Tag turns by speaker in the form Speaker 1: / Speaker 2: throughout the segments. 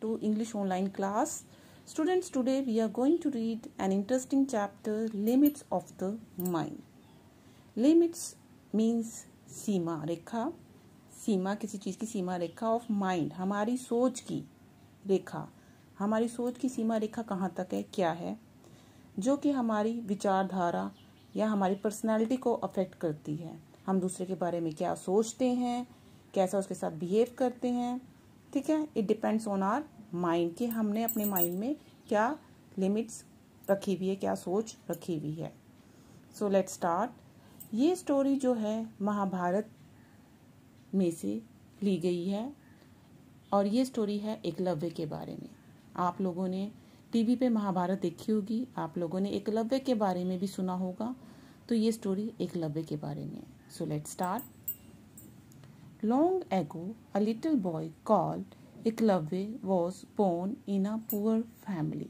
Speaker 1: to English online class. Students, today we are going to read an interesting chapter, Limits of the Mind. Limits means सीमा रेखा. सीमा किसी चीज़ की सीमा रेखा of mind, हमारी सोच की रेखा. हमारी सोच की सीमा रेखा कहाँ तक है, क्या है, जो कि हमारी विचारधारा या हमारी पर्सनैलिटी को अफेक्ट करती है. हम दूसरे के बारे में क्या सोचते हैं, कैसा उसके साथ बिहेव करते हैं. ठीक है, it depends on our mind कि हमने अपने माइंड में क्या लिमिट्स रखी हुई है, क्या सोच रखी हुई है. So let's start. ये स्टोरी जो है महाभारत में से ली गई है और ये स्टोरी है एकलव्य के बारे में. आप लोगों ने टीवी पे महाभारत देखी होगी, आप लोगों ने एकलव्य के बारे में भी सुना होगा, तो ये स्टोरी एकलव्य के बारे में. So let's start. Long ago, a little boy called Eklavya was born in a poor family.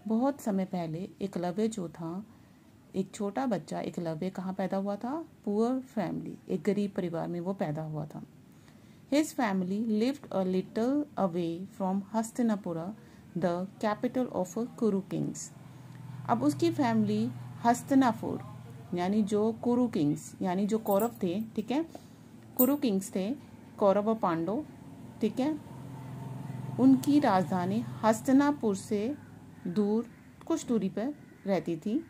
Speaker 1: बहुत समय पहले एकलव्य जो था, एक छोटा बच्चा एकलव्य कहाँ पैदा हुआ था? पुअर फैमिली, एक गरीब परिवार में वो पैदा हुआ था. His family lived a little away from Hastinapura, the capital of Kuru kings. अब उसकी फैमिली हस्तिनापुर यानी जो कुरु किंग्स यानी जो कौरव थे, ठीक है, कुरु किंग्स थे, कौरव और पांडव, ठीक है, उनकी राजधानी हस्तिनापुर से दूर कुछ दूरी पर रहती थी.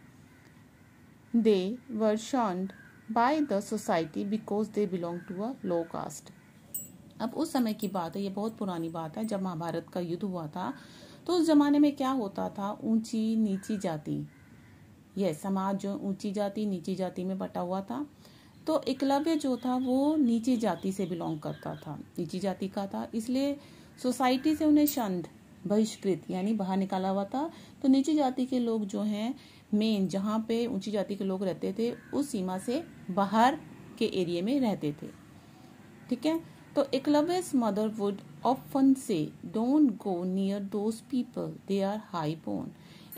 Speaker 1: They were shunned by the society because they belong to a low caste. अब उस समय की बात है, ये बहुत पुरानी बात है, जब महाभारत का युद्ध हुआ था तो उस जमाने में क्या होता था, ऊंची नीची जाति, यह समाज जो ऊंची जाति नीची जाति में बटा हुआ था. तो एकलव्य जो था वो नीची जाति से बिलोंग करता था, नीची जाति का था, इसलिए सोसाइटी से उन्हें शंद बहिष्कृत यानी बाहर निकाला हुआ था. तो नीची जाति के लोग जो हैं मेन जहाँ पे ऊंची जाति के लोग रहते थे उस सीमा से बाहर के एरिया में रहते थे. ठीक है, तो Eklavya's mother would often say don't go near those people, they are high born.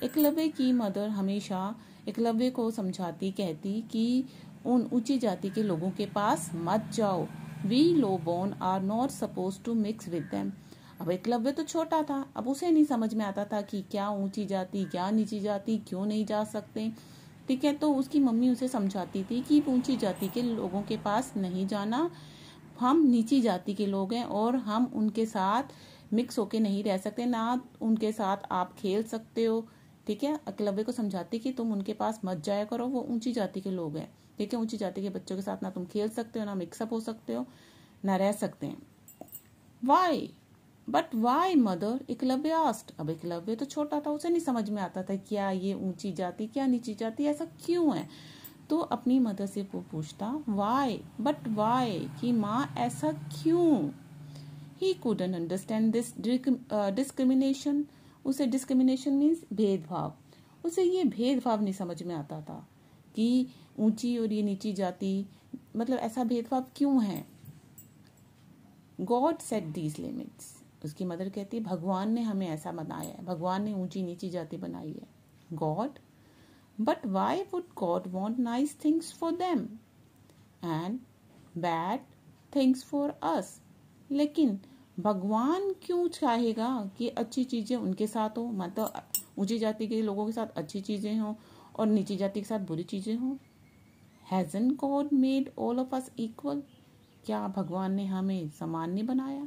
Speaker 1: Eklavya की मदर हमेशा एकलव्य को समझाती, कहती कि उन ऊंची जाति के लोगों के पास मत जाओ. We low born are not suppose to mix with them. अब एकलव्य तो छोटा था, अब उसे नहीं समझ में आता था कि क्या ऊंची जाति क्या नीची जाति, क्यों नहीं जा सकते. ठीक है, तो उसकी मम्मी उसे समझाती थी कि ऊंची जाति के लोगों के पास नहीं जाना, हम नीची जाति के लोग हैं और हम उनके साथ मिक्स होके नहीं रह सकते, ना उनके साथ आप खेल सकते हो. ठीक है, एकलव्य को समझाती कि तुम उनके पास मत जाया करो, वो ऊंची जाति के लोग हैं. ठीक है, ऊंची जाति के बच्चों के साथ ना तुम खेल सकते हो, ना मिक्सअप हो सकते हो, ना रह सकते हैं. Why but why mother, Eklavya asked. अब एकलव्य तो छोटा था, उसे नहीं समझ में आता था क्या ये ऊंची जाति क्या नीची जाति, ऐसा क्यों है. तो अपनी मदर से वो पूछता वाई बट वाई, कि माँ ऐसा क्यों. He couldn't understand this discrimination. उसे डिस्क्रिमिनेशन मीन्स भेदभाव, उसे ये भेदभाव नहीं समझ में आता था कि ऊंची और ये नीची जाति, मतलब ऐसा भेदभाव क्यों है. God set these limits. उसकी मदर कहती है भगवान ने हमें ऐसा बनाया है, भगवान ने ऊंची नीची जाति बनाई है. God, but why would God want nice things for them and bad things for us. लेकिन भगवान क्यों चाहेगा कि अच्छी चीजें उनके साथ हो, मतलब ऊंची जाति के लोगों के साथ अच्छी चीजें हों और नीची जाति के साथ बुरी चीजें हों. Hasn't God made all of us equal? क्या भगवान ने हमें समान नहीं बनाया.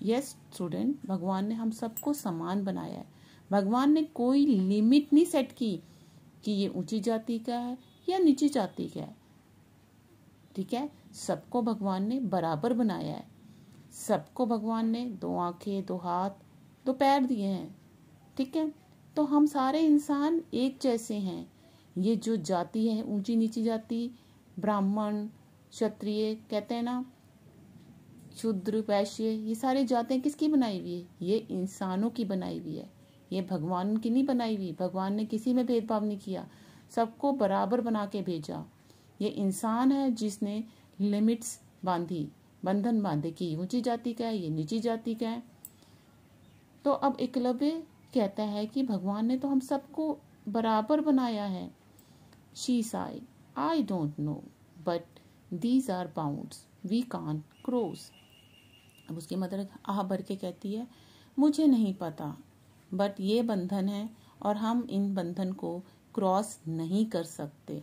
Speaker 1: Yes स्टूडेंट, भगवान ने हम सबको समान बनाया है. भगवान ने कोई लिमिट नहीं सेट की कि ये ऊंची जाति का है या नीची जाति का है. ठीक है, सबको भगवान ने बराबर बनाया है. सबको भगवान ने 2 आंखें 2 हाथ 2 पैर दिए हैं. ठीक है, तो हम सारे इंसान एक जैसे हैं. ये जो जाति है ऊंची नीची जाति, ब्राह्मण क्षत्रिय कहते हैं ना, शूद्र वैश्य, ये सारी जातियां किसकी बनाई हुई है, ये इंसानों की बनाई हुई है. ये भगवान की नहीं बनाई हुई. भगवान ने किसी में भेदभाव नहीं किया, सबको बराबर बना के भेजा. ये इंसान है जिसने लिमिट्स बांधी, बंधन बांधे कि ऊंची जाति का है ये नीची जाति का है. तो अब एकलव्य कहता है कि भगवान ने तो हम सबको बराबर बनाया है. She sighed, I don't know, but these are bounds we can't cross. अब उसकी मदर आह भर के कहती है, मुझे नहीं पता, बट ये बंधन है और हम इन बंधन को क्रॉस नहीं कर सकते।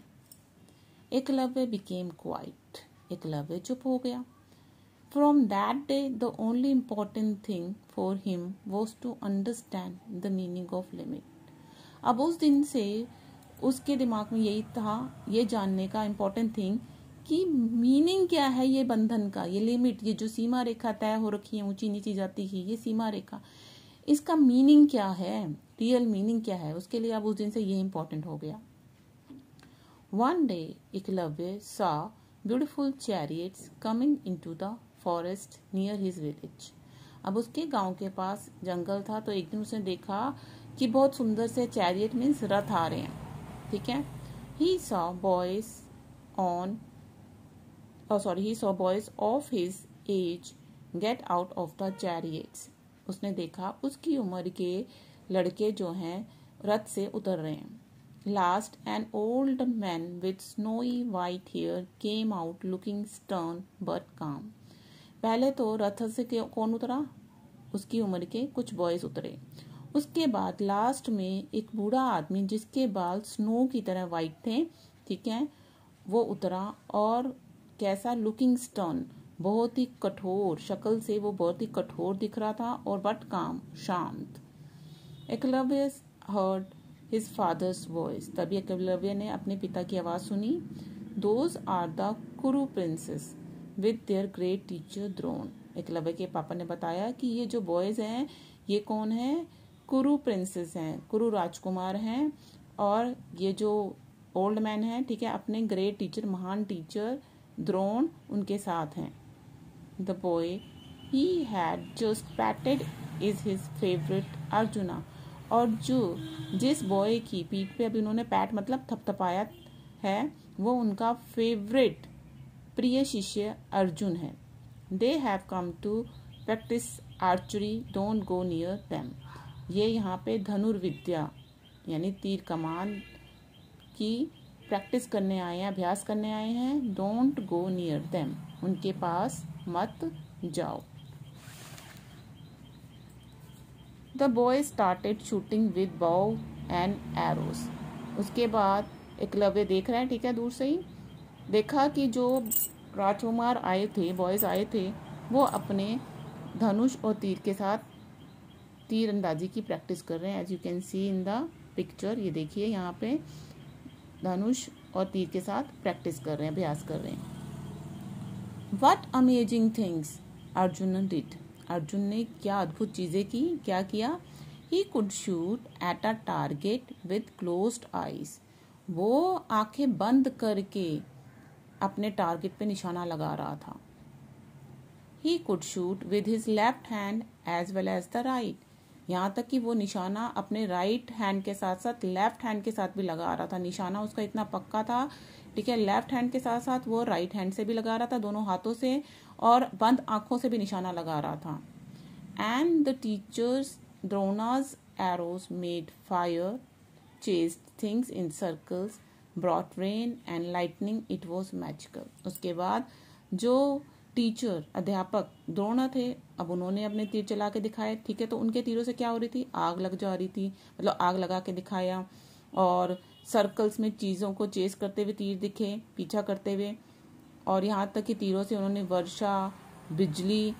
Speaker 1: एकलव्य बिकेम क्वाइट, एकलव्य चुप हो गया। From that day, the only important thing for him was to understand the meaning of limit. अब उस दिन से उसके दिमाग में यही था, ये जानने का इम्पोर्टेंट थिंग कि मीनिंग क्या है ये बंधन का, ये लिमिट, ये जो सीमा रेखा तय हो रखी है ऊंची नीची जाती की, ये सीमा रेखा, इसका मीनिंग क्या है, रियल मीनिंग क्या है, उसके लिए अब उस दिन से ये इम्पोर्टेंट हो गया। One day, Eklavya saw beautiful chariots coming into the forest near his village. अब उसके गांव के पास जंगल था, तो एक दिन उसने देखा कि बहुत सुंदर से चैरियट मीन्स रथ आ रहे हैं, ठीक है। He saw boys of his age get out of the chariots. उसने देखा उसकी उम्र के लड़के जो हैं रथ से उतर रहे हैं। Last, an old man with snowy white hair came out looking stern but calm. पहले तो रथ से कौन उतरा, उसकी उम्र के कुछ बॉयज उतरे। उसके बाद लास्ट में एक बूढ़ा आदमी जिसके बाल स्नो की तरह वाइट थे, ठीक है, वो उतरा। और कैसा, लुकिंग स्टर्न, बहुत ही कठोर, शक्ल से वो बहुत ही कठोर दिख रहा था, और बट काम, शांत। Eklavya heard his father's voice, तभी एकलव्य ने अपने पिता की आवाज सुनी। Those are the Kuru princes with their great teacher Drona. Eklavya के पापा ने बताया कि ये जो बॉयज हैं ये कौन है, कुरु प्रिंसेस हैं, कुरु राजकुमार हैं, और ये जो ओल्ड मैन है, ठीक है, अपने ग्रेट टीचर, महान टीचर द्रोण उनके साथ हैं। The boy he had just पैटेड is his favourite arjuna, और जिस बॉय की पीठ पे अभी उन्होंने पैट मतलब थपथपाया है, वो उनका फेवरेट प्रिय शिष्य अर्जुन है। They have come to practice archery, don't go near them. ये यहाँ पे धनुर्विद्या यानी तीर कमान की प्रैक्टिस करने आए हैं, अभ्यास करने आए हैं। डोंट गो नियर देम, उनके पास मत जाओ। The boy started shooting with bow and arrows. उसके बाद एकलव्य देख रहे हैं, ठीक है, दूर से ही देखा कि जो राजकुमार आए थे, बॉयज आए थे, वो अपने धनुष और तीर के साथ तीर अंदाजी की प्रैक्टिस कर रहे हैं। As you can see in the picture, ये देखिए यहाँ पे धनुष और तीर के साथ प्रैक्टिस कर रहे हैं, अभ्यास कर रहे हैं। What amazing things Arjun did. Arjun ने क्या अद्भुत चीजें की, क्या किया। He could shoot at a target with closed eyes. वो आंखें बंद करके अपने टारगेट पे निशाना लगा रहा था। He could shoot with his left hand as well as the right. यहाँ तक कि वो निशाना अपने राइट हैंड के साथ साथ लेफ्ट हैंड के साथ भी लगा रहा था। निशाना उसका इतना पक्का था, ठीक है, लेफ्ट हैंड के साथ साथ वो राइट हैंड से भी लगा रहा था, दोनों हाथों से, और बंद आंखों से भी निशाना लगा रहा था। And the teacher's Drona's arrows made fire, chased things in circles, brought rain and lightning, it was magical. उसके बाद जो टीचर, अध्यापक द्रोण थे, अब उन्होंने अपने तीर चला के दिखाए, ठीक है, तो उनके तीरों से क्या हो रही थी, आग लग जा रही थी, मतलब आग लगा के दिखाया। और सर्कल्स में चीज़ों को चेस करते हुए तीर दिखे, पीछा करते हुए, और यहाँ तक कि तीरों से उन्होंने वर्षा, बिजली,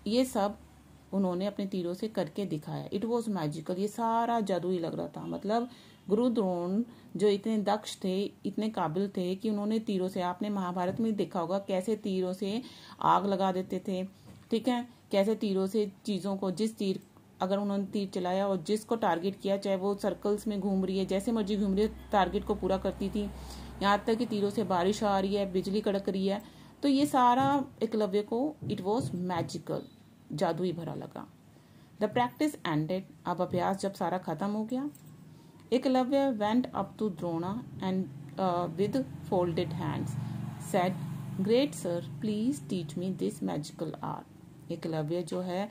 Speaker 1: ये सब उन्होंने अपने तीरों से करके दिखाया। इट वॉज मैजिकल, ये सारा जादुई लग रहा था। मतलब गुरु द्रोण जो इतने दक्ष थे, इतने काबिल थे कि उन्होंने तीरों से, आपने महाभारत में देखा होगा कैसे तीरों से आग लगा देते थे, ठीक है, कैसे तीरों से चीज़ों को, जिस तीर, अगर उन्होंने तीर चलाया और जिसको टारगेट किया, चाहे वो सर्कल्स में घूम रही है, जैसे मर्जी घूम रही है, टारगेट को पूरा करती थी। यहाँ तक कि तीरों से बारिश आ रही है, बिजली कड़क रही है, तो ये सारा एकलव्य को इट वॉज मैजिकल, जादुई भरा लगा। द प्रैक्टिस एंडेड, अब अभ्यास जब सारा खत्म हो गया, Eklavya went up to Drona and with folded hands said, great sir please teach me this magical art. Eklavya जो है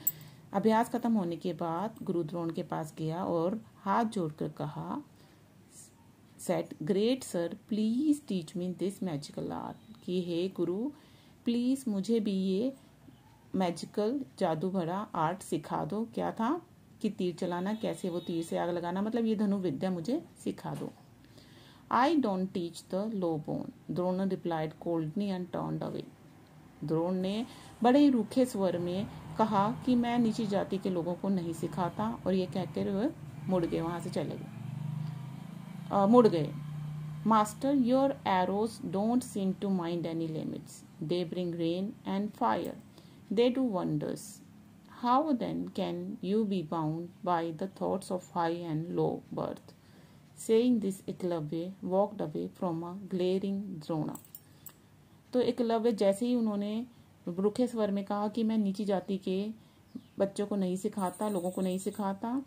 Speaker 1: अभ्यास खत्म होने के बाद गुरु द्रोण के पास गया और हाथ जोड़कर कहा, said, great sir please teach me this magical art, कि हे गुरु प्लीज मुझे भी ये मैजिकल जादू भरा आर्ट सिखा दो। क्या था कि तीर चलाना, कैसे वो तीर से आग लगाना, मतलब ये धनुर्विद्या मुझे सिखा दो। I don't teach the low born, Drona replied coldly and turned away. Drona ने बड़े ही रूखे स्वर में कहा कि मैं नीची जाति के लोगों को नहीं सिखाता, और ये कहकर वह मुड़ गए, वहां से चले गए, मुड़ गए। Master, your arrows don't seem to mind any limits, they bring rain and fire, they do wonders, how then can you be bound by the thoughts of high and low birth. Saying this Eklavya walked away from a glaring Drona. तो एकलव्य जैसे ही उन्होंने रूखे स्वर में कहा कि मैं नीची जाति के बच्चों को नहीं सिखाता, लोगों को नहीं सिखाता,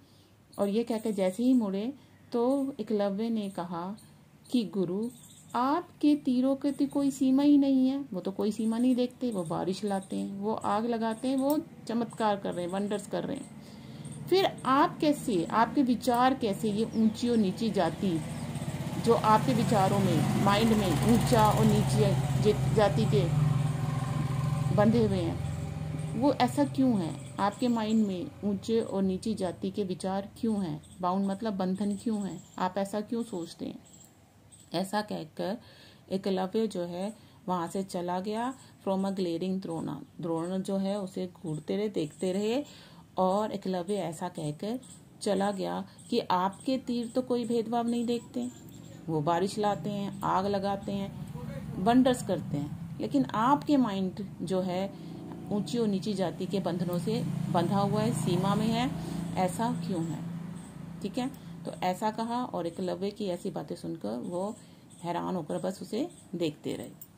Speaker 1: और ये कहकर जैसे ही मुड़े तो एकलव्य ने कहा कि गुरु, आपके तीरों के तो कोई सीमा ही नहीं है, वो तो कोई सीमा नहीं देखते, वो बारिश लाते हैं, वो आग लगाते हैं, वो चमत्कार कर रहे हैं, वंडर्स कर रहे हैं। फिर आप कैसे, आपके विचार कैसे ये ऊंची और नीची जाति जो आपके विचारों में, माइंड में ऊंचा और नीची जाति के बंधे हुए हैं, वो ऐसा क्यों है? आपके माइंड में ऊंचे और नीची जाति के विचार क्यों हैं? बाउंड मतलब बंधन क्यों है? आप ऐसा क्यों सोचते हैं? ऐसा कहकर एकलव्य जो है वहां से चला गया। From a glaring Drona, Drona जो है उसे घूरते रहे, देखते रहे, और एकलव्य ऐसा कहकर चला गया कि आपके तीर तो कोई भेदभाव नहीं देखते, वो बारिश लाते हैं, आग लगाते हैं, वंडर्स करते हैं, लेकिन आपके माइंड जो है ऊंची और नीची जाति के बंधनों से बंधा हुआ है, सीमा में है, ऐसा क्यों है? ठीक है, तो ऐसा कहा, और एकलव्य की ऐसी बातें सुनकर वो हैरान होकर बस उसे देखते रहे।